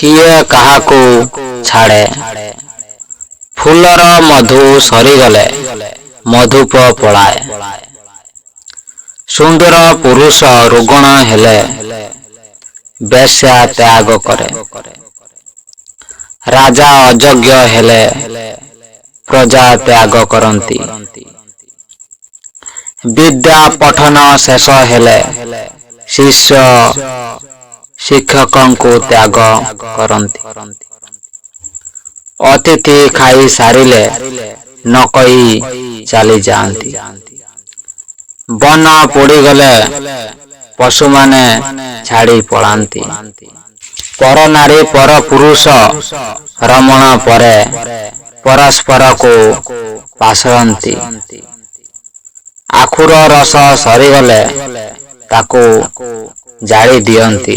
କିଏ କାହାକୁ ଛାଡ଼େ। ଫୁଲର ମଧୁ ସରିଗଲେ ମଧୁପ ପଳାଏ। ସୁନ୍ଦର ପୁରୁଷ ରୁଗ୍ଣ ହେଲେ ବେଶ୍ୟା ତ୍ୟାଗ କରେ। ରାଜା ଅଯୋଗ୍ୟ ହେଲେ ପ୍ରଜା ତ୍ୟାଗ କରନ୍ତି। ବିଦ୍ୟା ପଠନ ଶେଷ ହେଲେ ଶିଷ୍ୟ ଶିକ୍ଷକଙ୍କୁ ତ୍ୟାଗ କରନ୍ତି। ଅତିଥି ଖାଇ ସାରିଲେ ନ କହି ଚାଲିଯାଆନ୍ତି। ବନ ପୋଡ଼ିଗଲେ ପଶୁମାନେ ଛାଡ଼ି ପଳାନ୍ତି। ପର ନାରୀ ପର ପୁରୁଷ ରମଣ ପରେ ପରସ୍ପରକୁ ପାଶରନ୍ତି। ଆଖୁର ରସ ସରିଗଲେ ତାକୁ ଜାଳି ଦିଅନ୍ତି।